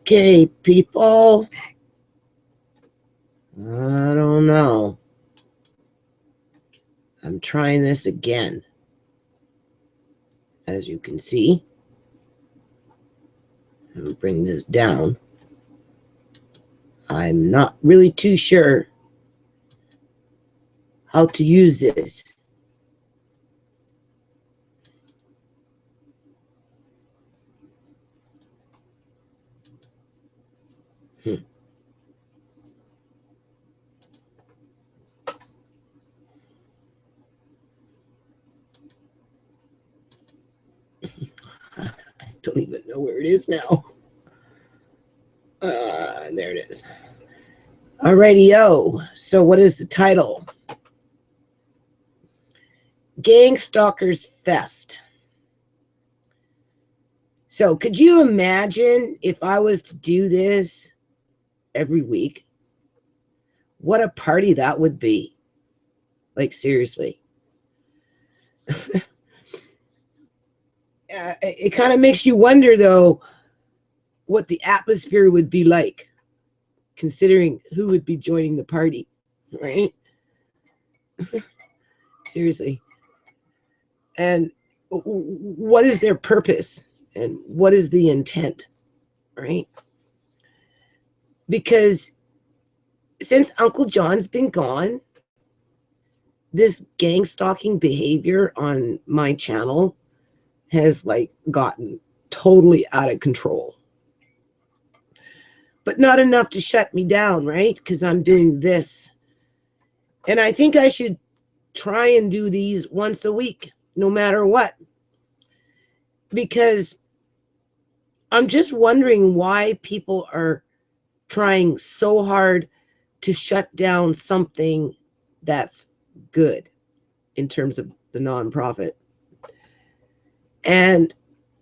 Okay, people. I don't know. I'm trying this again. As you can see, I'll bring this down. I'm not really too sure how to use this. I don't even know where it is now. There it is. Alrighty-o. So what is the title? Gang Stalkers Fest. So could you imagine if I was to do this every week? What a party that would be. Like, seriously. It kind of makes you wonder, though, what the atmosphere would be like, considering who would be joining the party, right? Seriously. And what is their purpose? And what is the intent, right? Because since Uncle John's been gone, this gang stalking behavior on my channel has like gotten totally out of control. But not enough to shut me down, right? Because I'm doing this. And I think I should try and do these once a week, no matter what. Because I'm just wondering why people are trying so hard to shut down something that's good in terms of the nonprofit. And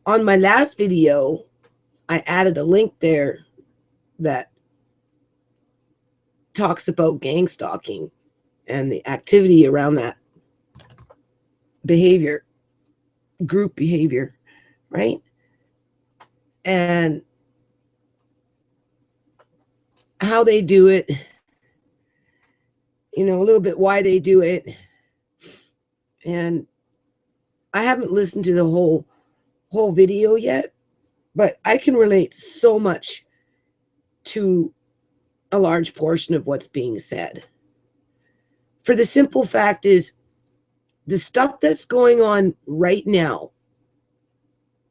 on my last video, I added a link there that talks about gang stalking and the activity around that behavior, group behavior, right? And how they do it, you know, a little bit why they do it. And I haven't listened to the whole video yet, but I can relate so much to a large portion of what's being said. For the simple fact is, the stuff that's going on right now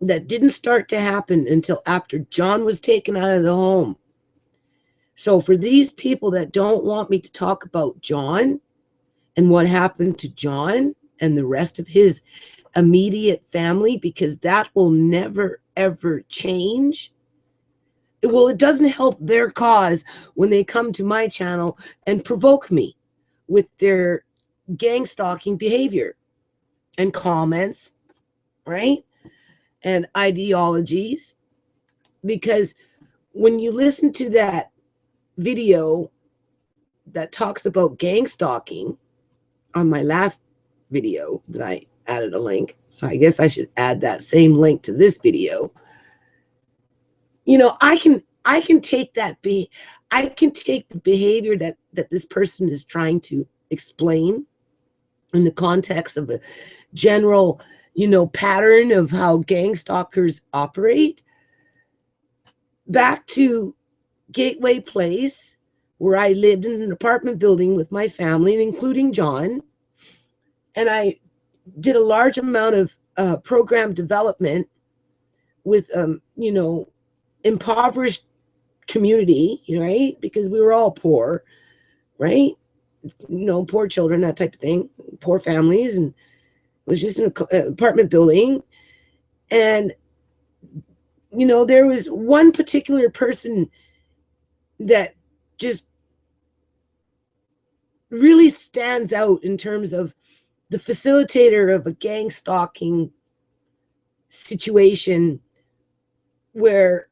that didn't start to happen until after John was taken out of the home. So for these people that don't want me to talk about John and what happened to John and the rest of his immediate family, because that will never, ever change. Well, it doesn't help their cause when they come to my channel and provoke me with their gang stalking behavior and comments, right? And ideologies. Because when you listen to that video that talks about gang stalking on my last video that I added a link, so I guess I should add that same link to this video. You know, I can take that I can take the behavior that this person is trying to explain in the context of a general, you know, pattern of how gang stalkers operate back to Gateway Place, where I lived in an apartment building with my family, including John. And I did a large amount of program development with, you know, impoverished community, right? Because we were all poor, right? You know, poor children, that type of thing, poor families. And it was just an apartment building. And, you know, there was one particular person that just really stands out in terms of the facilitator of a gang stalking situation where,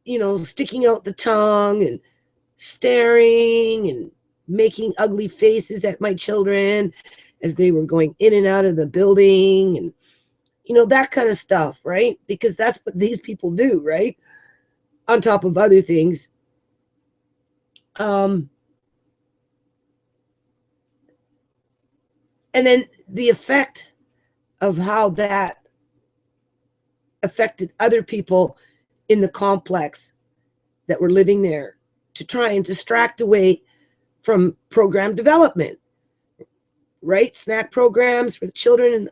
you know, sticking out the tongue and staring and making ugly faces at my children as they were going in and out of the building and, you know, that kind of stuff, right? Because that's what these people do, right? on top of other things. And then the effect of how that affected other people in the complex that were living there to try and distract away from program development, right? Snack programs for the children,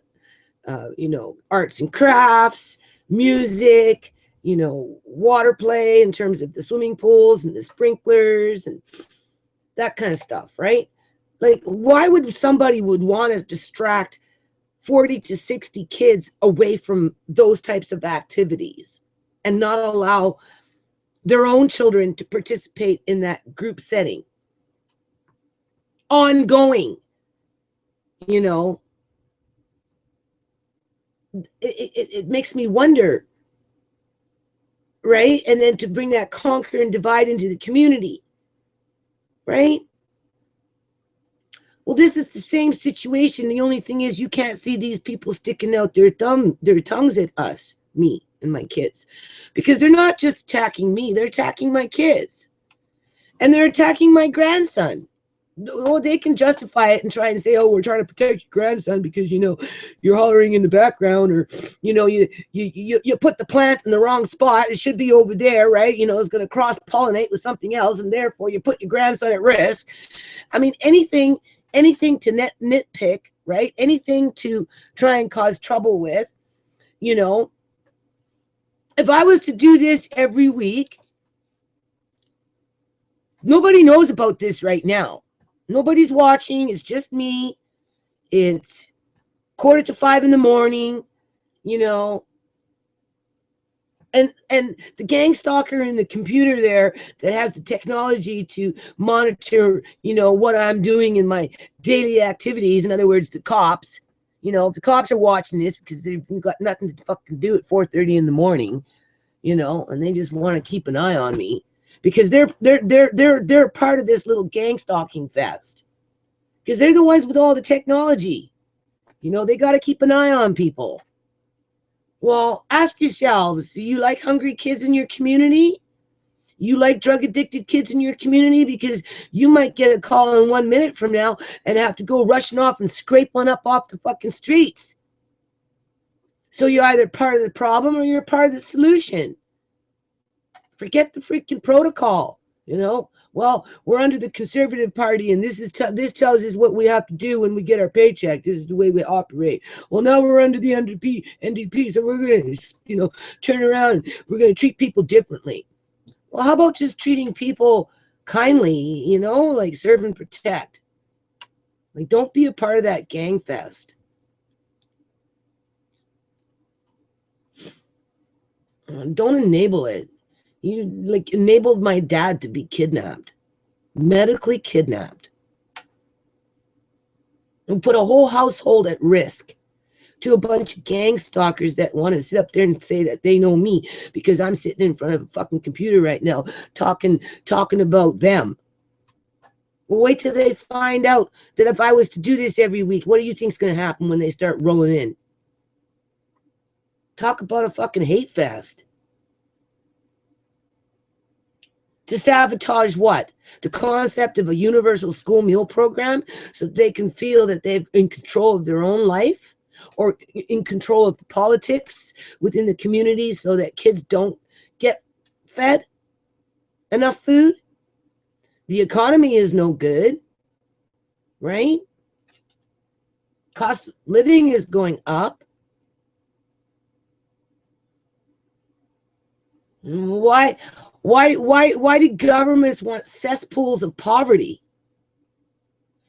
arts and crafts, music, water play in terms of the swimming pools and the sprinklers and that kind of stuff, right? Like, why would somebody would want to distract 40 to 60 kids away from those types of activities and not allow their own children to participate in that group setting? Ongoing, it makes me wonder, right? And then to bring that conquer and divide into the community, right? Well, this is the same situation. The only thing is you can't see these people sticking out their tongues at us, me and my kids, because they're not just attacking me, they're attacking my kids and they're attacking my grandson. Oh, they can justify it and try and say, oh, we're trying to protect your grandson because, you're hollering in the background, or, you put the plant in the wrong spot. It should be over there, right? It's going to cross-pollinate with something else, and therefore you put your grandson at risk. I mean, anything to nitpick, right? Anything to try and cause trouble with, If I was to do this every week, nobody knows about this right now. Nobody's watching. It's just me. It's 4:45 in the morning, and the gang stalker in the computer there that has the technology to monitor, what I'm doing in my daily activities. In other words, the cops, if the cops are watching this because they've got nothing to fucking do at 4:30 in the morning, and they just want to keep an eye on me, because they're part of this little gang stalking fest, because they're the ones with all the technology. They got to keep an eye on people. Well, ask yourselves, do you like hungry kids in your community? You like drug addicted kids in your community? Because you might get a call in 1 minute from now and have to go rushing off and scrape one up off the fucking streets. So you're either part of the problem or you're part of the solution. Forget the freaking protocol, Well, we're under the Conservative Party, and this tells us what we have to do when we get our paycheck. This is the way we operate. Well, now we're under the NDP, so we're going to, turn around. We're going to treat people differently. Well, how about just treating people kindly, like serve and protect? Like, don't be a part of that gang fest. Don't enable it. You enabled my dad to be kidnapped, medically kidnapped, and put a whole household at risk to a bunch of gang stalkers that want to sit up there and say that they know me because I'm sitting in front of a fucking computer right now talking about them. Well, wait till they find out that if I was to do this every week, what do you think's going to happen when they start rolling in? Talk about a fucking hate fest. To sabotage what? The concept of a universal school meal program, so they can feel that they're in control of their own life or in control of the politics within the community, so that kids don't get fed enough food. The economy is no good, right? Cost of living is going up. Why do governments want cesspools of poverty?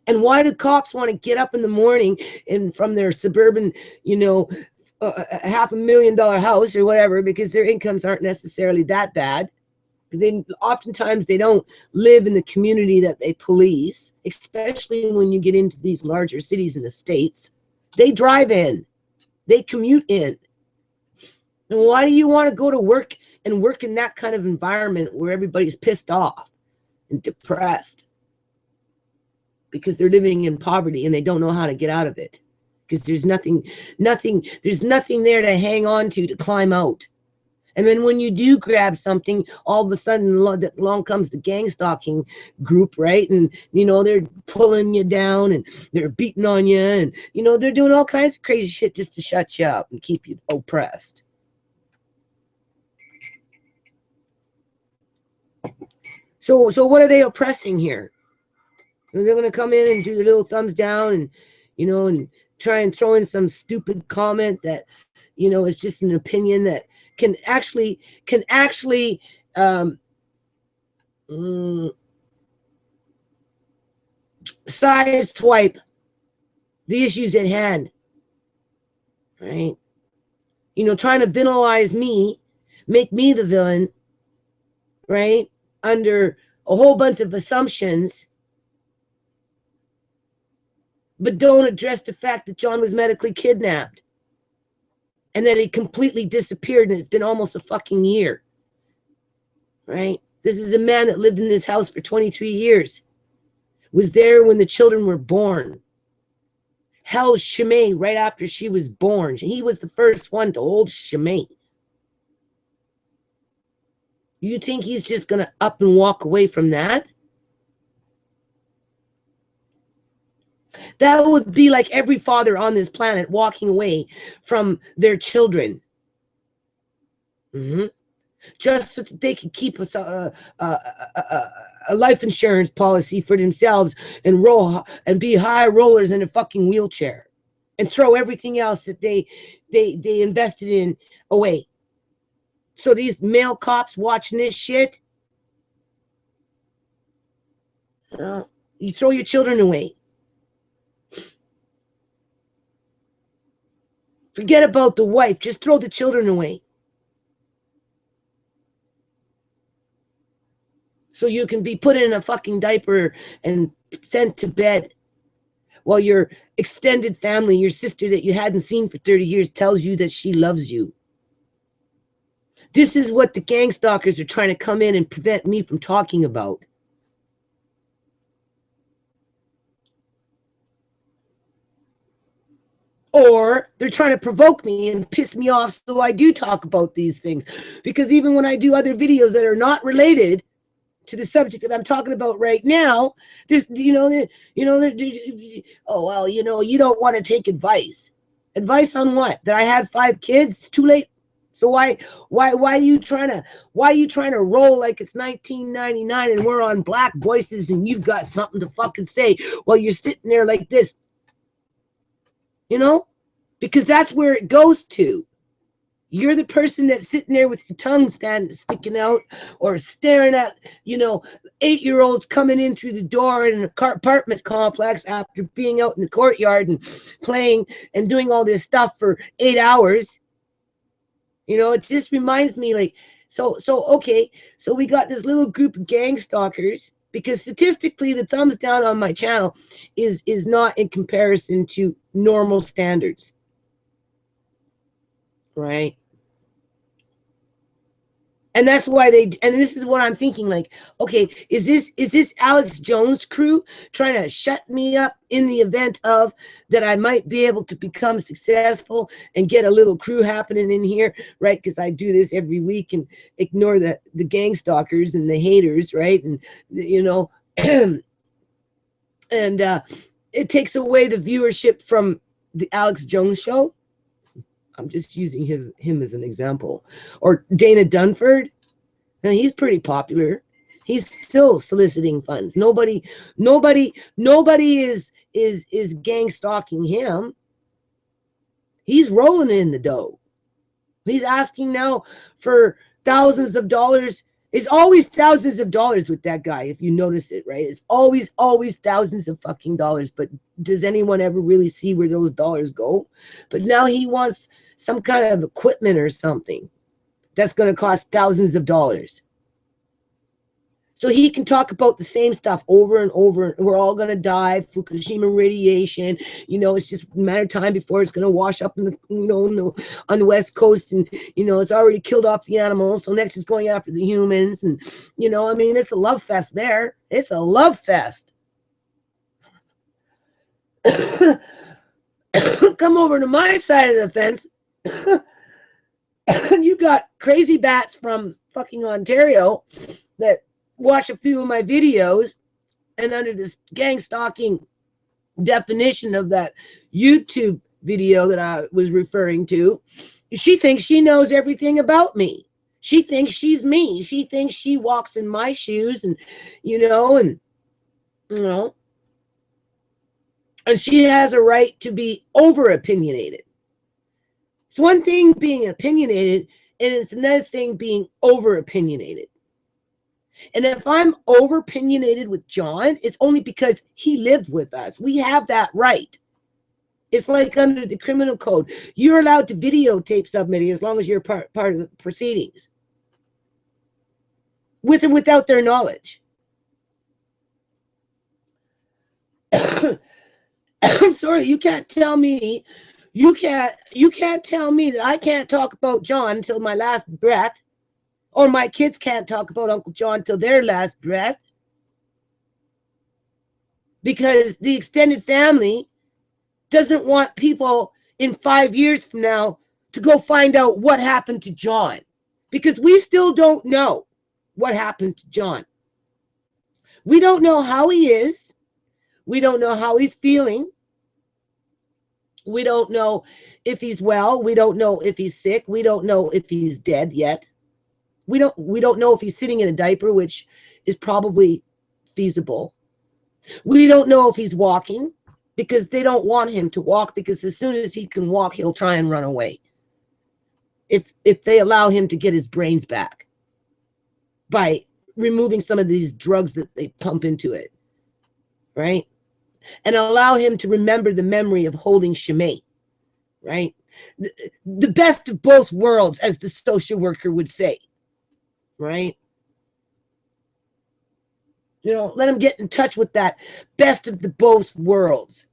And why do cops want to get up in the morning and from their suburban, $500,000 house or whatever, because their incomes aren't necessarily that bad? Oftentimes they don't live in the community that they police, especially when you get into these larger cities in the States. They drive in, they commute in. And why do you want to go to work and work in that kind of environment where everybody's pissed off and depressed? Because they're living in poverty and they don't know how to get out of it. Because there's nothing there to hang on to climb out. And then when you do grab something, all of a sudden along comes the gang stalking group, right? And, they're pulling you down and they're beating on you. And, they're doing all kinds of crazy shit just to shut you up and keep you oppressed. So what are they oppressing here? They're going to come in and do their little thumbs down and, and try and throw in some stupid comment that, is just an opinion that can actually side swipe the issues at hand, right? Trying to villainize me, make me the villain, right? Under a whole bunch of assumptions, but don't address the fact that John was medically kidnapped and that he completely disappeared, and it's been almost a fucking year, right? This is a man that lived in this house for 23 years, was there when the children were born, held Shimei right after she was born. He was the first one to hold Shimei. You think he's just going to up and walk away from that? That would be like every father on this planet walking away from their children. Just so that they can keep a life insurance policy for themselves and roll and be high rollers in a fucking wheelchair and throw everything else that they invested in away. So these male cops watching this shit, you throw your children away. Forget about the wife. Just throw the children away. So you can be put in a fucking diaper and sent to bed while your extended family, your sister that you hadn't seen for 30 years, tells you that she loves you. This is what the gang stalkers are trying to come in and prevent me from talking about. Or they're trying to provoke me and piss me off so I do talk about these things. Because even when I do other videos that are not related to the subject that I'm talking about right now, there's, oh, well, you don't want to take advice. Advice on what? That I had 5 kids? It's too late. So why are you trying to roll like it's 1999 and we're on Black Voices and you've got something to fucking say while you're sitting there like this? Because that's where it goes to. You're the person that's sitting there with your tongue sticking out or staring at, 8-year-olds coming in through the door in an apartment complex after being out in the courtyard and playing and doing all this stuff for 8 hours. It just reminds me like, so okay, so we got this little group of gang stalkers, because statistically the thumbs down on my channel is not in comparison to normal standards, right? And that's why and this is what I'm thinking, like, okay, is this Alex Jones crew trying to shut me up in the event of that I might be able to become successful and get a little crew happening in here, right? Because I do this every week and ignore the gang stalkers and the haters, right? And and it takes away the viewership from the Alex Jones show. I'm just using him as an example. Or Dana Dunford. Now, he's pretty popular. He's still soliciting funds. Nobody is gang stalking him. He's rolling in the dough. He's asking now for thousands of dollars. It's always thousands of dollars with that guy, if you notice it, right? It's always thousands of fucking dollars. But does anyone ever really see where those dollars go? But now he wants some kind of equipment or something that's going to cost thousands of dollars. So he can talk about the same stuff over and over. We're all going to die, Fukushima radiation. It's just a matter of time before it's going to wash up in the, on the West Coast. And, it's already killed off the animals. So next it's going after the humans. And, it's a love fest there. It's a love fest. Come over to my side of the fence. You got crazy bats from fucking Ontario that watch a few of my videos, and under this gang stalking definition of that YouTube video that I was referring to, she thinks she knows everything about me. She thinks she's me. She thinks she walks in my shoes, and and she has a right to be over opinionated. It's one thing being opinionated, and it's another thing being over opinionated. And if I'm over opinionated with John, it's only because he lived with us. We have that right. It's like under the criminal code. You're allowed to videotape somebody as long as you're part of the proceedings, with or without their knowledge. I'm sorry, you can't tell me that I can't talk about John until my last breath, or my kids can't talk about Uncle John till their last breath, because the extended family doesn't want people in 5 years from now to go find out what happened to John, because we still don't know what happened to John. We don't know how he is. We don't know how he's feeling. We don't know if he's well. We don't know if he's sick. We don't know if he's dead yet. We don't know if he's sitting in a diaper, which is probably feasible. We don't know if he's walking, because they don't want him to walk, because as soon as he can walk, he'll try and run away. If they allow him to get his brains back by removing some of these drugs that they pump into it, right? And allow him to remember the memory of holding Shimei, right? The best of both worlds, as the social worker would say, right? Let him get in touch with that best of the both worlds.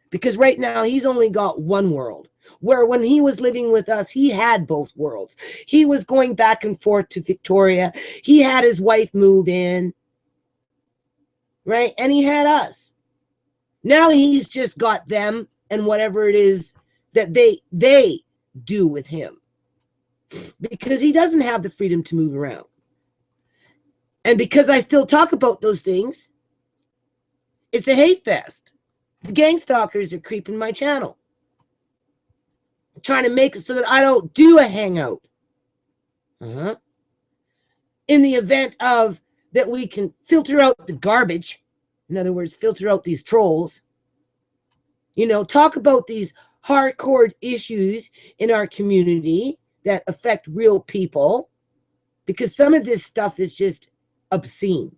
Because right now he's only got one world, where when he was living with us, he had both worlds. He was going back and forth to Victoria. He had his wife move in, right? And he had us. Now he's just got them and whatever it is that they do with him, because he doesn't have the freedom to move around. And because I still talk about those things, it's a hate fest. The gang stalkers are creeping my channel, trying to make it so that I don't do a hangout. In the event of that we can filter out the garbage. In other words, filter out these trolls. Talk about these hardcore issues in our community that affect real people, because some of this stuff is just obscene.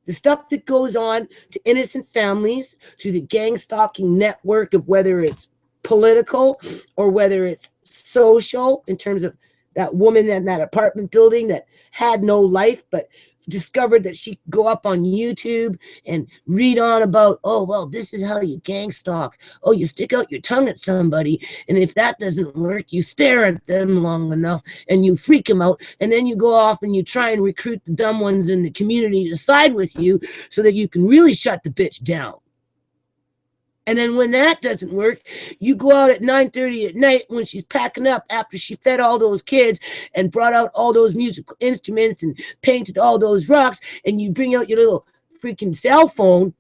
The stuff that goes on to innocent families through the gang stalking network, of whether it's political or whether it's social, in terms of that woman in that apartment building that had no life, but discovered that she could go up on YouTube and read on about, oh, well, this is how you gang stalk. Oh, you stick out your tongue at somebody, and if that doesn't work, you stare at them long enough and you freak them out, and then you go off and you try and recruit the dumb ones in the community to side with you so that you can really shut the bitch down. And then when that doesn't work, you go out at 9:30 at night when she's packing up after she fed all those kids and brought out all those musical instruments and painted all those rocks, and you bring out your little freaking cell phone,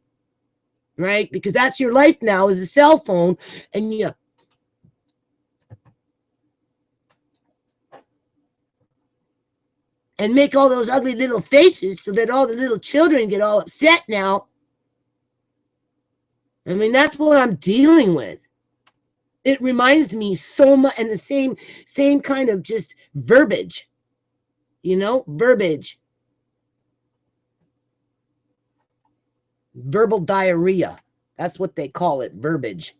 right? Because that's your life now, is a cell phone, and you and make all those ugly little faces so that all the little children get all upset now. I mean, that's what I'm dealing with. It reminds me so much, and the same kind of just verbiage, verbiage. Verbal diarrhea. That's what they call it, verbiage.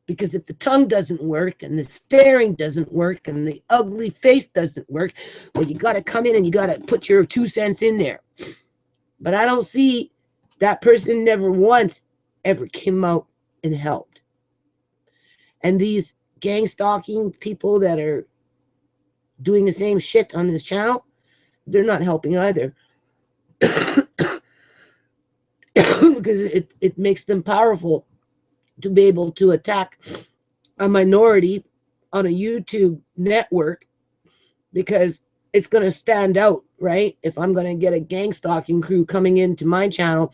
Because if the tongue doesn't work, and the staring doesn't work, and the ugly face doesn't work, well, you got to come in and you got to put your 2 cents in there. But I don't see that person never once ever came out and helped. And these gang stalking people that are doing the same shit on this channel, they're not helping either. Because it makes them powerful to be able to attack a minority on a YouTube network because it's going to stand out, right? If I'm going to get a gang stalking crew coming into my channel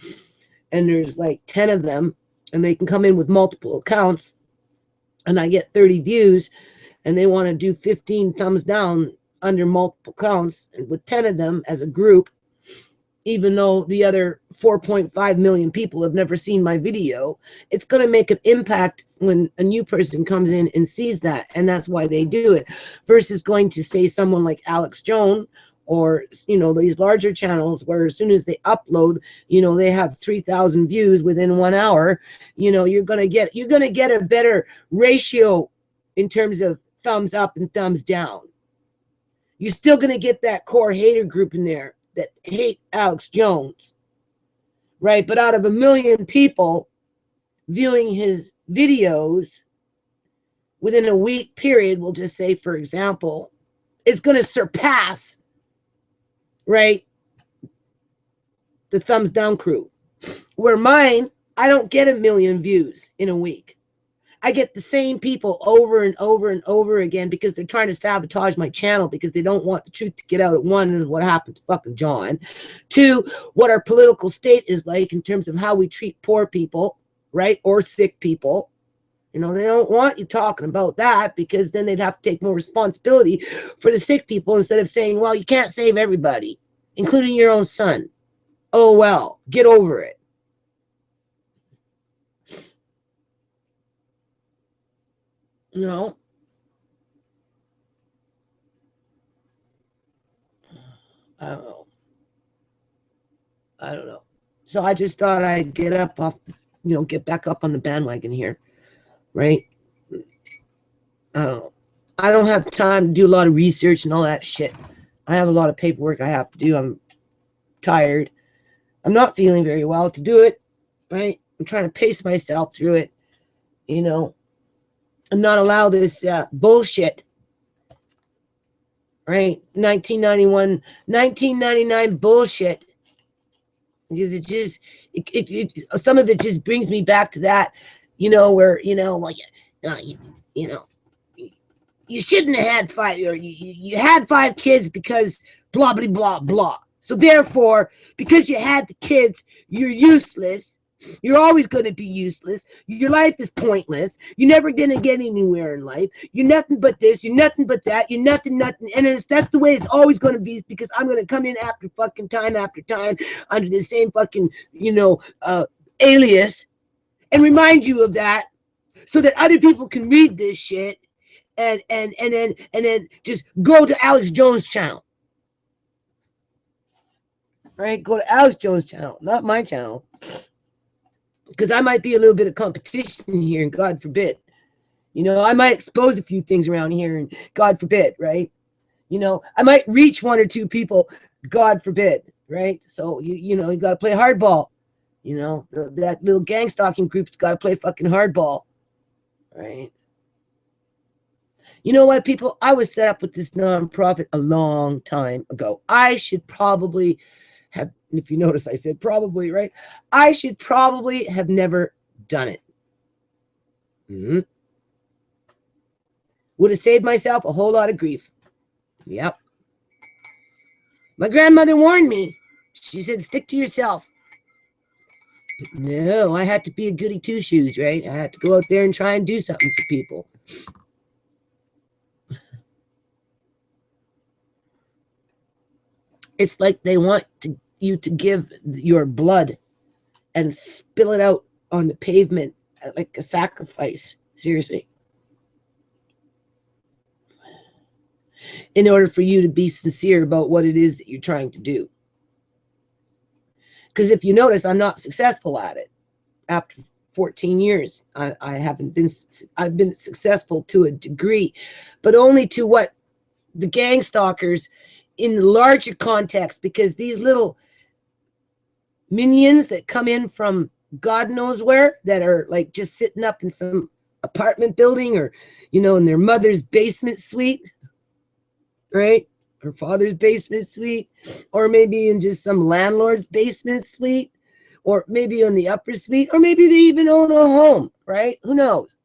and there's like 10 of them and they can come in with multiple accounts and I get 30 views and they want to do 15 thumbs down under multiple counts and with 10 of them as a group, even though the other 4.5 million people have never seen my video, it's going to make an impact when a new person comes in and sees that. And that's why they do it versus going to say someone like Alex Jones or, you know, these larger channels where as soon as they upload, you know, they have 3,000 views within 1 hour. You know, you're going to get a better ratio in terms of thumbs up and thumbs down. You're still going to get that core hater group in there that hate Alex Jones, right? But out of 1 million people viewing his videos within a week period, we'll just say, for example, it's going to surpass, right, the thumbs down crew. Where mine, I don't get 1 million views in a week. I get the same people over and over and over again because they're trying to sabotage my channel because they don't want the truth to get out. At one, is what happened to fucking John. Two, what our political state is like in terms of how we treat poor people, right? Or sick people. You know, they don't want you talking about that because then they'd have to take more responsibility for the sick people instead of saying, well, you can't save everybody, including your own son. Oh, well, get over it. No. I don't know. So I just thought I'd get back up on the bandwagon here, right? I don't know. I don't have time to do a lot of research and all that shit. I have a lot of paperwork I have to do. I'm tired. I'm not feeling very well to do it, right? I'm trying to pace myself through it, you know, and not allow this bullshit, right? 1999 bullshit. Because some of it just brings me back to that, you know, where, you know, well, you know, you shouldn't have had 5, or you had 5 kids because blah, blah, blah, blah. So therefore, because you had the kids, you're useless. You're always going to be useless. Your life is pointless. You're never going to get anywhere in life. You're nothing but this. You're nothing but that. You're nothing. And that's the way it's always going to be because I'm going to come in after fucking time after time under the same fucking, you know, alias and remind you of that so that other people can read this shit and then just go to Alex Jones' channel. Right? Go to Alex Jones' channel, not my channel. Because I might be a little bit of competition here, and God forbid. You know, I might expose a few things around here, and God forbid, right? You know, I might reach 1 or 2 people, God forbid, right? So, you know, you got to play hardball. You know, that little gang stalking group's got to play fucking hardball, right? You know what, people? I was set up with this nonprofit a long time ago. I should probably have, if you notice, I said probably, right? I should probably have never done it. Would have saved myself a whole lot of grief. Yep. My grandmother warned me. She said, stick to yourself. No, I had to be a goody two-shoes, right? I had to go out there and try and do something for people. It's like they want you to give your blood and spill it out on the pavement like a sacrifice. Seriously. In order for you to be sincere about what it is that you're trying to do. Because if you notice, I'm not successful at it. After 14 years, I've been successful to a degree, but only to what the gang stalkers in the larger context, because these little minions that come in from God knows where, that are like just sitting up in some apartment building or, you know, in their mother's basement suite, right? Her father's basement suite, or maybe in just some landlord's basement suite, or maybe on the upper suite, or maybe they even own a home, right? Who knows?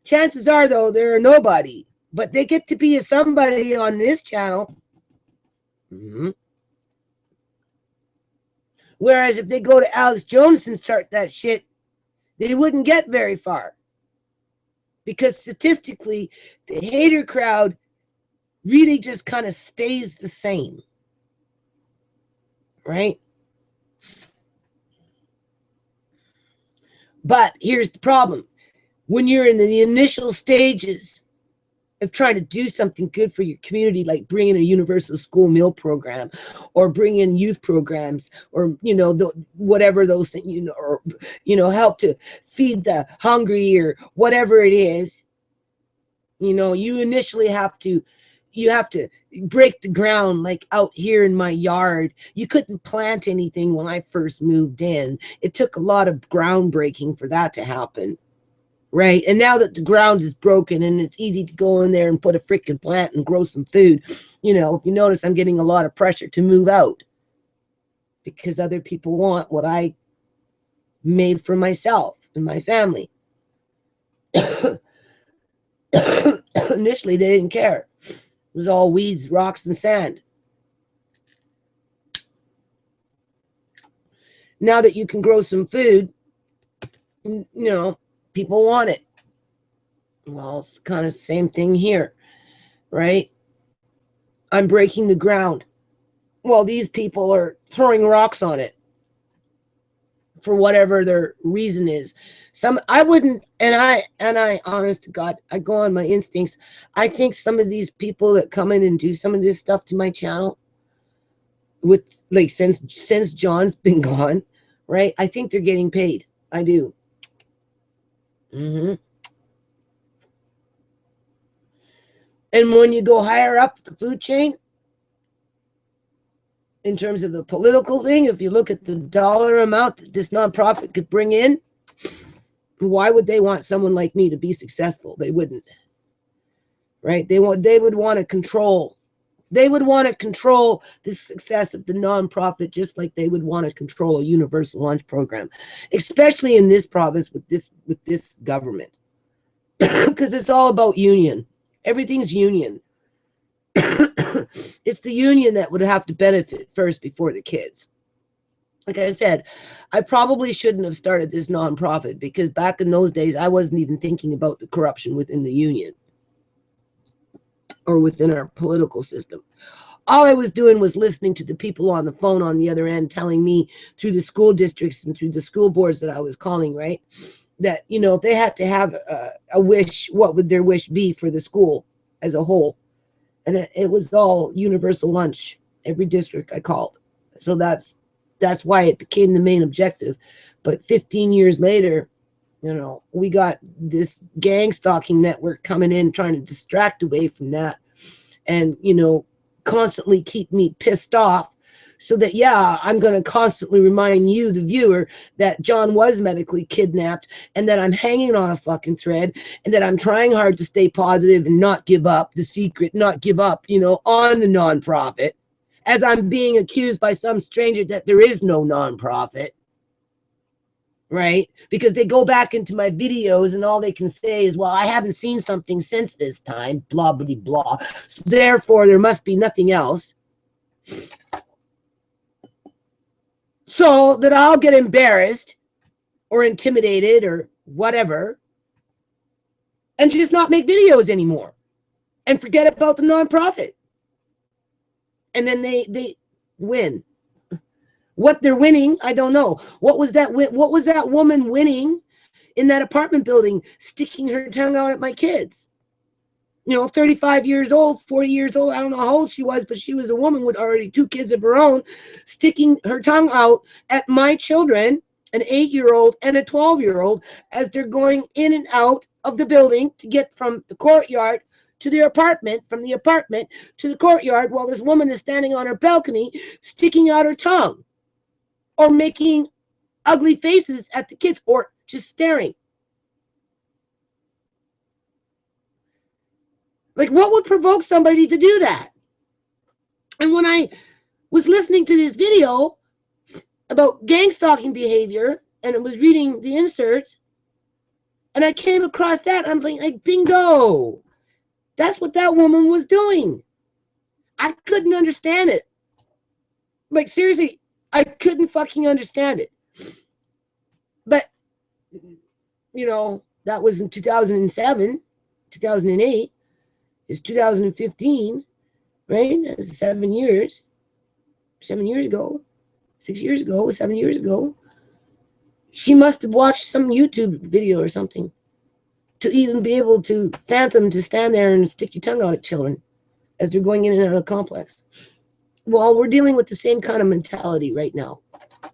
Chances are, though, they're a nobody, but they get to be a somebody on this channel. Mm-hmm. Whereas if they go to Alex Jones and start that shit, they wouldn't get very far. Because statistically, the hater crowd really just kind of stays the same. Right? But here's the problem. When you're in the initial stages of trying to do something good for your community, like bring in a universal school meal program or bring in youth programs or, whatever those things, or, help to feed the hungry or whatever it is, you initially have to break the ground. Like out here in my yard, you couldn't plant anything when I first moved in. It took a lot of groundbreaking for that to happen. Right. And now that the ground is broken and it's easy to go in there and put a freaking plant and grow some food, if you notice, I'm getting a lot of pressure to move out because other people want what I made for myself and my family. Initially, they didn't care. It was all weeds, rocks, and sand. Now that you can grow some food, people want it. Well, it's kind of the same thing here, right? I'm breaking the ground. Well, these people are throwing rocks on it for whatever their reason is. I wouldn't, and I, honest to God, I go on my instincts. I think some of these people that come in and do some of this stuff to my channel, with like since John's been gone, right? I think they're getting paid. I do. Mm-hmm. And when you go higher up the food chain, in terms of the political thing, if you look at the dollar amount that this nonprofit could bring in, why would they want someone like me to be successful? They wouldn't. Right? They would want to control. They would want to control the success of the nonprofit, just like they would want to control a universal lunch program, especially in this province with this government, because it's all about union. Everything's union. It's the union that would have to benefit first before the kids. Like I said, I probably shouldn't have started this nonprofit because back in those days, I wasn't even thinking about the corruption within the union or within our political system. All I was doing was listening to the people on the phone on the other end telling me through the school districts and through the school boards that I was calling, right? That, if they had to have a wish, what would their wish be for the school as a whole? And it was all universal lunch, every district I called. So that's why it became the main objective. But 15 years later, we got this gang stalking network coming in, trying to distract away from that and, constantly keep me pissed off so that, I'm going to constantly remind you, the viewer, that John was medically kidnapped and that I'm hanging on a fucking thread and that I'm trying hard to stay positive and not give up the secret, not give up, on the nonprofit, as I'm being accused by some stranger that there is no nonprofit, right? Because they go back into my videos and all they can say is, well, I haven't seen something since this time, blah, blah, blah. So therefore, there must be nothing else. So that I'll get embarrassed or intimidated or whatever and just not make videos anymore and forget about the nonprofit. And then they win. What they're winning, I don't know. What was that woman winning in that apartment building, sticking her tongue out at my kids? 35 years old, 40 years old. I don't know how old she was, but she was a woman with already 2 kids of her own, sticking her tongue out at my children, an 8-year-old and a 12-year-old, as they're going in and out of the building to get from the courtyard to the apartment, from the apartment to the courtyard, while this woman is standing on her balcony, sticking out her tongue or making ugly faces at the kids or just staring. Like, what would provoke somebody to do that? And when I was listening to this video about gang stalking behavior and I was reading the inserts, And I came across that. I'm like, bingo. That's what that woman was doing. I couldn't understand it. Like, seriously, I couldn't fucking understand it. But, you know, that was in 2007, 2008. It's 2015, right? That's 7 years. 7 years ago. 6 years ago. 7 years ago. She must have watched some YouTube video or something to even be able to fathom to stand there and stick your tongue out at children as they're going in and out of complex. Well, we're dealing with the same kind of mentality right now.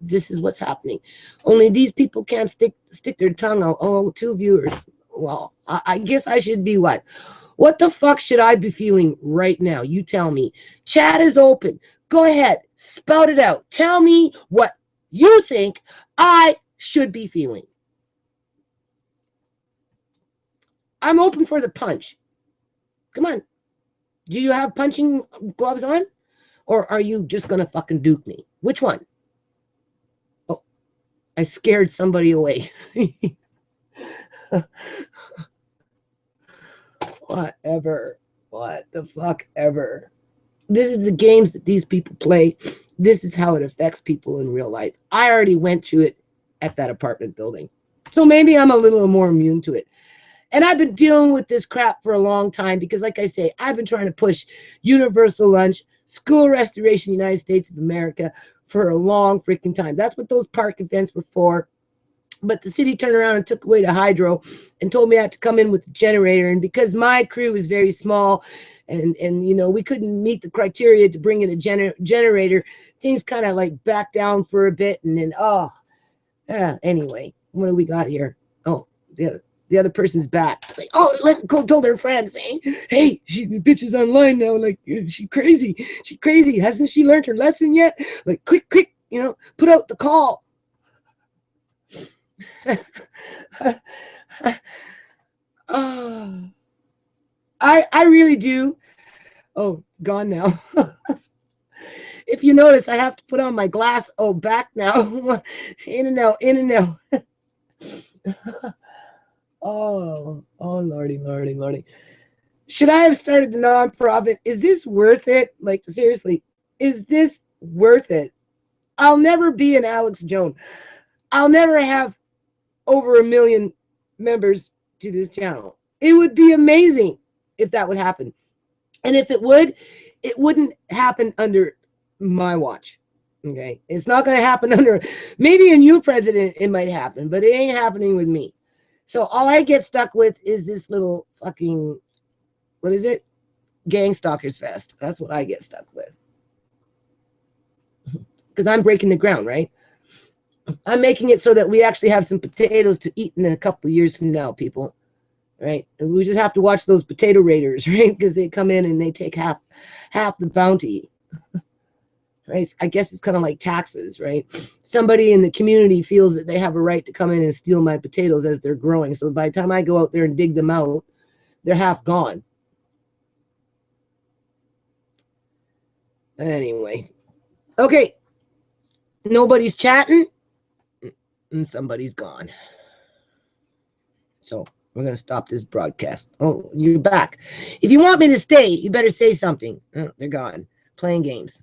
This is what's happening. Only these people can't stick their tongue out. Oh, 2 viewers. Well, I guess I should be what? What the fuck should I be feeling right now? You tell me. Chat is open. Go ahead. Spout it out. Tell me what you think I should be feeling. I'm open for the punch. Come on. Do you have punching gloves on? Or are you just going to fucking duke me? Which one? Oh, I scared somebody away. Whatever. What the fuck ever. This is the games that these people play. This is how it affects people in real life. I already went through it at that apartment building. So maybe I'm a little more immune to it. And I've been dealing with this crap for a long time because, like I say, I've been trying to push universal lunch, school restoration, United States of America for a long freaking time. That's what those park events were for. But the city turned around and took away the hydro and told me I had to come in with the generator. And because my crew was very small and you know, we couldn't meet the criteria to bring in a generator, things kind of like backed down for a bit. And then, anyway, what do we got here? Oh, the other person's back. It's like, oh, told her friends, hey, the bitch is online now. Like, she crazy. She crazy. Hasn't she learned her lesson yet? Like, quick, you know, put out the call. I really do. Oh, gone now. If you notice, I have to put on my glass. Oh, back now. In and out. Oh, lordy. Should I have started the nonprofit? Is this worth it? Like, seriously, is this worth it? I'll never be an Alex Jones. I'll never have over 1 million members to this channel. It would be amazing if that would happen. And if it would, it wouldn't happen under my watch. Okay. It's not going to happen under, maybe a new president, it might happen, but it ain't happening with me. So all I get stuck with is this little fucking, what is it? Gang Stalkers Fest. That's what I get stuck with. Because I'm breaking the ground, right? I'm making it so that we actually have some potatoes to eat in a couple of years from now, people. Right? And we just have to watch those potato raiders, right? Because they come in and they take half the bounty. Right? I guess it's kind of like taxes, right? Somebody in the community feels that they have a right to come in and steal my potatoes as they're growing. So by the time I go out there and dig them out, they're half gone. Anyway. Okay. Nobody's chatting and somebody's gone. So we're going to stop this broadcast. Oh, you're back. If you want me to stay, you better say something. Oh, they're gone. Playing games.